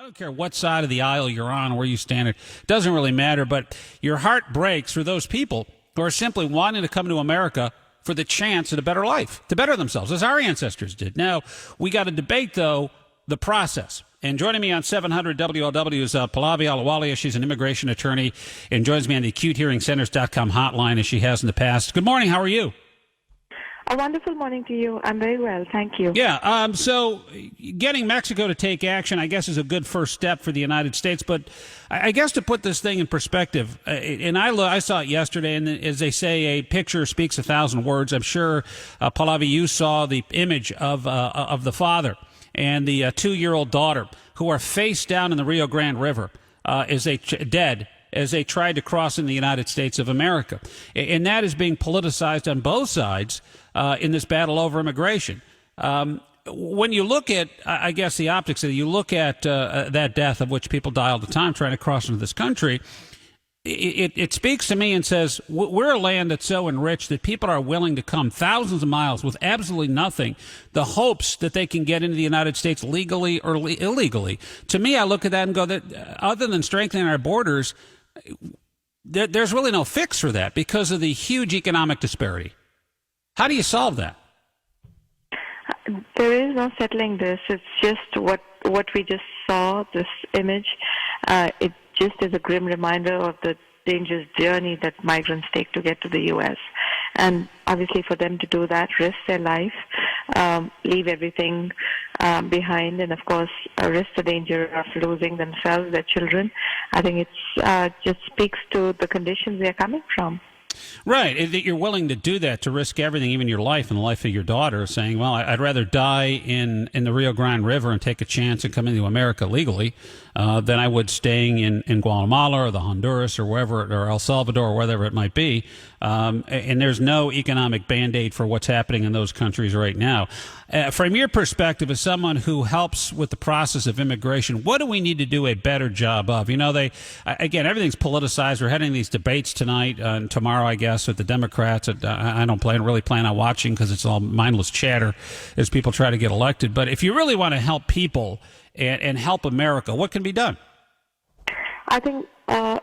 don't care what side of the aisle you're on or where you stand. It doesn't really matter. But your heart breaks for those people who are simply wanting to come to America for the chance at a better life, to better themselves, as our ancestors did. Now, we got to debate, though, the process. And joining me on 700 WLW is Pallavi Ahluwalia. She's an immigration attorney and joins me on the AcuteHearingCenters.com hotline as she has in the past. Good morning. How are you? A wonderful morning to you. I'm very well. Thank you. Yeah. So getting Mexico to take action, I guess, is a good first step for the United States. But I guess to put this thing in perspective, and I saw it yesterday, and as they say, a picture speaks 1,000 words. I'm sure, Pallavi, you saw the image of the father and the 2-year-old daughter who are face down in the Rio Grande River dead as they tried to cross in the United States of America. And that is being politicized on both sides in this battle over immigration. When you look at, I guess, the optics of it, you look at that death of which people die all the time trying to cross into this country, it speaks to me and says, we're a land that's so enriched that people are willing to come thousands of miles with absolutely nothing, the hopes that they can get into the United States legally or illegally. To me, I look at that and go, that other than strengthening our borders, there's really no fix for that because of the huge economic disparity. How do you solve that? There is no settling this. It's just what we just saw, this image. It just is a grim reminder of the dangerous journey that migrants take to get to the U.S. And obviously for them to do that, risk their life, leave everything behind, and of course risk the danger of losing themselves, their children. I think it just speaks to the conditions they're coming from. Right, that you're willing to do that, to risk everything, even your life and the life of your daughter, saying, well, I'd rather die in the Rio Grande River and take a chance and come into America legally than I would staying in Guatemala or the Honduras or wherever, or El Salvador or wherever it might be. And there's no economic Band-Aid for what's happening in those countries right now. From your perspective, as someone who helps with the process of immigration, what do we need to do a better job of? You know, again, everything's politicized. We're having these debates tonight and tomorrow, I guess, with the Democrats. I don't really plan on watching because it's all mindless chatter as people try to get elected. But if you really want to help people and help America, what can be done? I think a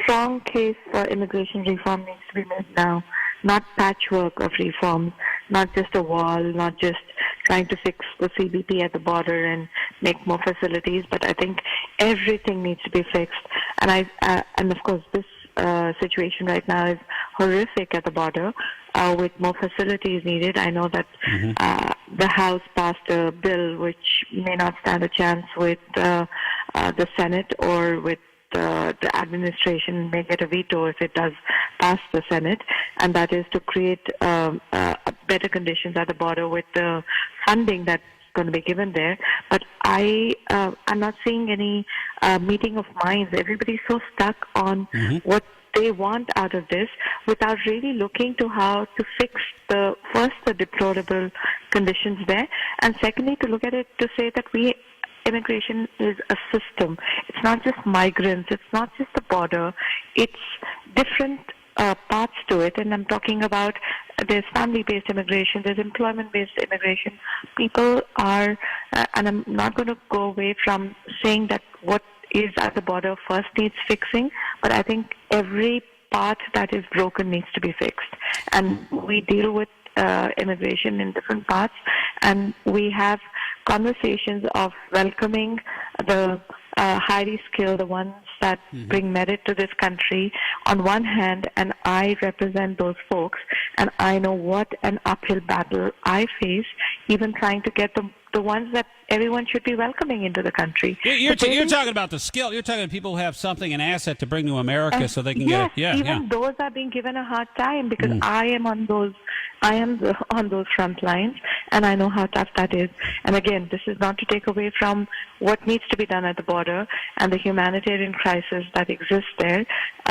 strong case for immigration reform needs to be made now, not patchwork of reforms, not just a wall, not just trying to fix the CBP at the border and make more facilities, but I think everything needs to be fixed. And and of course, this situation right now is horrific at the border, with more facilities needed. I know that the House passed a bill which may not stand a chance with the Senate, or with the administration may get a veto if it does pass the Senate, and that is to create better conditions at the border with the funding that's going to be given there. But I'm not seeing any meeting of minds. Everybody's so stuck on what they want out of this without really looking to how to fix the deplorable conditions there, and secondly to look at it to say that immigration is a system. It's not just migrants. It's not just the border. It's different parts to it. And I'm talking about there's family-based immigration, there's employment-based immigration. People are, and I'm not going to go away from saying that what is at the border first needs fixing, but I think every part that is broken needs to be fixed. And we deal with immigration in different parts, and we have conversations of welcoming the highly skilled, the ones that bring merit to this country on one hand, and I represent those folks, and I know what an uphill battle I face even trying to get the ones that everyone should be welcoming into the country. You're talking about the skill. You're talking about people who have something, an asset to bring to America, so they can get it. Yeah, those are being given a hard time because I am on those front lines, and I know how tough that is. And again, this is not to take away from what needs to be done at the border and the humanitarian crisis that exists there.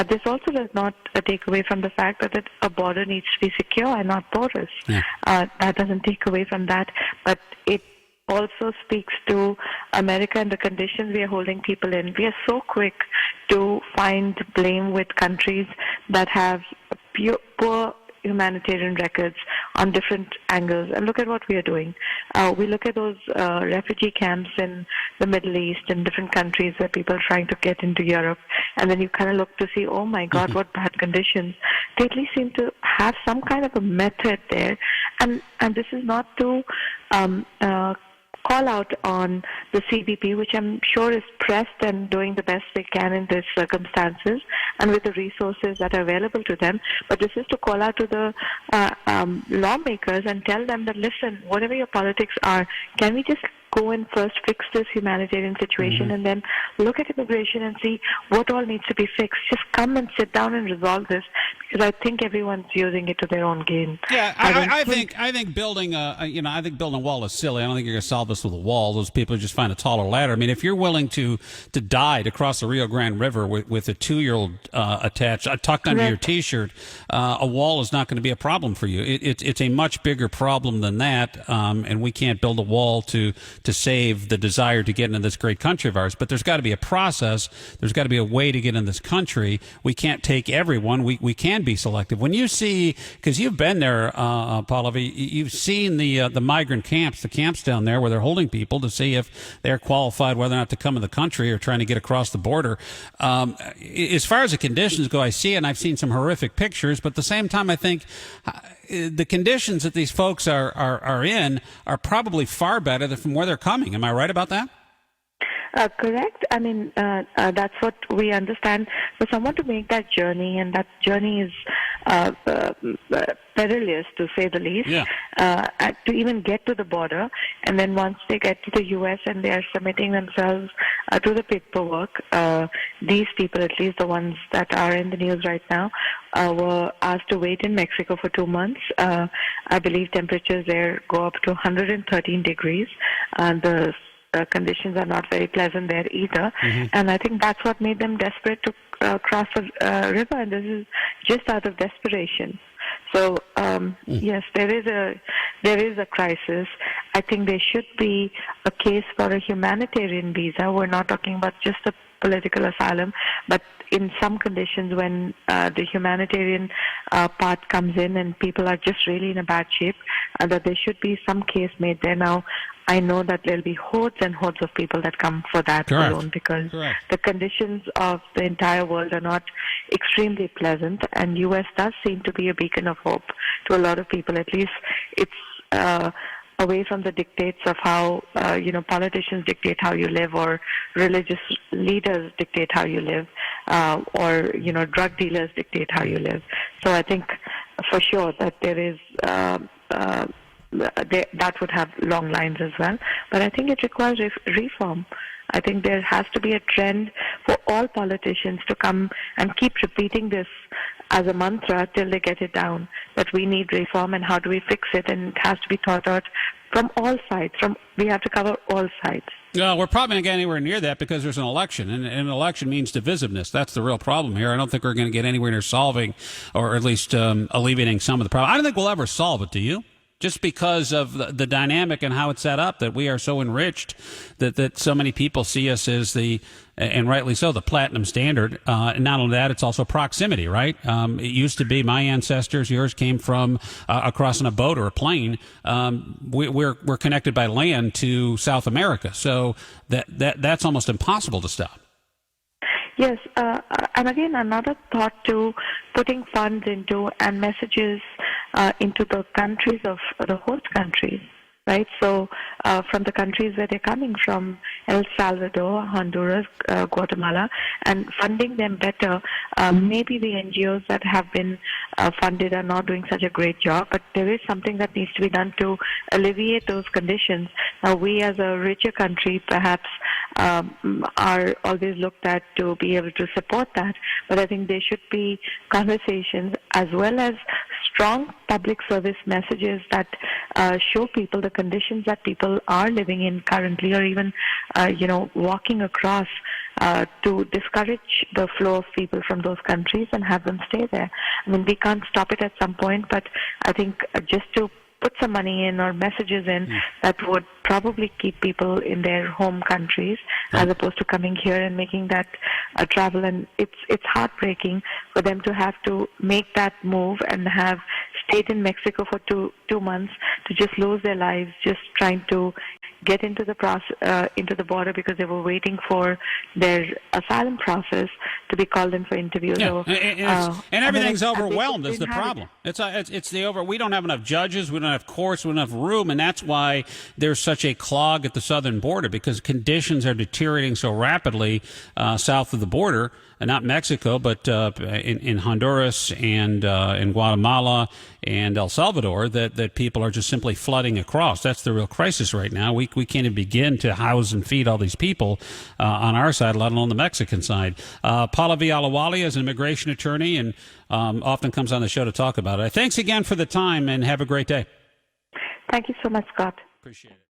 This also does not take away from the fact that a border needs to be secure and not porous. That doesn't take away from that, but it also speaks to America and the conditions we are holding people in. We are so quick to find blame with countries that have poor humanitarian records on different angles and look at what we are doing. We look at those refugee camps in the Middle East and different countries where people are trying to get into Europe, and then you kind of look to see, oh my God, what bad conditions. They at least seem to have some kind of a method there, and this is not to call out on the CBP, which I'm sure is pressed and doing the best they can in these circumstances and with the resources that are available to them. But this is to call out to the lawmakers and tell them that, listen, whatever your politics are, can we just go and first fix this humanitarian situation and then look at immigration and see what all needs to be fixed. Just come and sit down and resolve this, because I think everyone's using it to their own gain. Yeah, I think building a wall is silly. I don't think you're going to solve this with a wall. Those people just find a taller ladder. I mean, if you're willing to die to cross the Rio Grande River with a 2-year-old attached, tucked under your T-shirt, a wall is not going to be a problem for you. It's a much bigger problem than that, and we can't build a wall to save the desire to get into this great country of ours. But there's got to be a process. There's got to be a way to get in this country. We can't take everyone. We can be selective. When you see, because you've been there, Pallavi, you've seen the migrant camps, the camps down there where they're holding people to see if they're qualified, whether or not to come in the country or trying to get across the border. As far as the conditions go, I see it, and I've seen some horrific pictures, but at the same time, I think the conditions that these folks are in are probably far better than from where they're coming. Am I right about that? Correct. I mean, that's what we understand. For someone to make that journey, and that journey is perilous, to say the least, to even get to the border, and then once they get to the U.S. and they are submitting themselves to the paperwork, these people, at least the ones that are in the news right now, were asked to wait in Mexico for 2 months. I believe temperatures there go up to 113 degrees. The conditions are not very pleasant there either, and I think that's what made them desperate to cross the river, and this is just out of desperation. So yes, there is a crisis. I think there should be a case for a humanitarian visa. We're not talking about just a political asylum, but in some conditions when the humanitarian part comes in and people are just really in a bad shape, that there should be some case made there. Now, I know that there'll be hordes and hordes of people that come for that alone, because the conditions of the entire world are not extremely pleasant, and U.S. does seem to be a beacon of hope to a lot of people. At least it's away from the dictates of how politicians dictate how you live, or religious leaders dictate how you live, or drug dealers dictate how you live. So I think for sure that there is that would have long lines as well. But I think it requires reform. I think there has to be a trend for all politicians to come and keep repeating this as a mantra till they get it down, that we need reform and how do we fix it, and it has to be thought out from all sides. We have to cover all sides. No, we're probably not going to get anywhere near that because there's an election, and an election means divisiveness. That's the real problem here. I don't think we're going to get anywhere near solving, or at least alleviating some of the problem. I don't think we'll ever solve it, do you? Just because of the dynamic and how it's set up, that we are so enriched that so many people see us as and rightly so, the platinum standard. And not only that, it's also proximity, right? It used to be my ancestors, yours came from across on a boat or a plane. We're connected by land to South America. So that's almost impossible to stop. Yes, and again, another thought to putting funds into and messages into the countries of the host countries, right? So from the countries where they're coming from, El Salvador, Honduras, Guatemala, and funding them better. Maybe the NGOs that have been funded are not doing such a great job, but there is something that needs to be done to alleviate those conditions. Now, we as a richer country perhaps are always looked at to be able to support that, but I think there should be conversations as well as strong public service messages that show people the conditions that people are living in currently, or even walking across to discourage the flow of people from those countries and have them stay there. I mean, we can't stop it at some point, but I think just to put some money in or messages in that would probably keep people in their home countries as opposed to coming here and making that travel. And it's heartbreaking for them to have to make that move and have stayed in Mexico for two months to just lose their lives just trying to get into the border because they were waiting for their asylum process to be called in for interviews. Yeah. So, and everything's overwhelmed is the problem. We don't have enough judges, we don't have courts, we don't have room, and that's why there's such a clog at the southern border, because conditions are deteriorating so rapidly south of the border, and not Mexico, but in Honduras and in Guatemala and El Salvador, that people are just simply flooding across. That's the real crisis right now. We can't even begin to house and feed all these people on our side, let alone the Mexican side. Pallavi Ahluwalia is an immigration attorney and often comes on the show to talk about it. Thanks again for the time, and have a great day. Thank you so much, Scott. Appreciate it.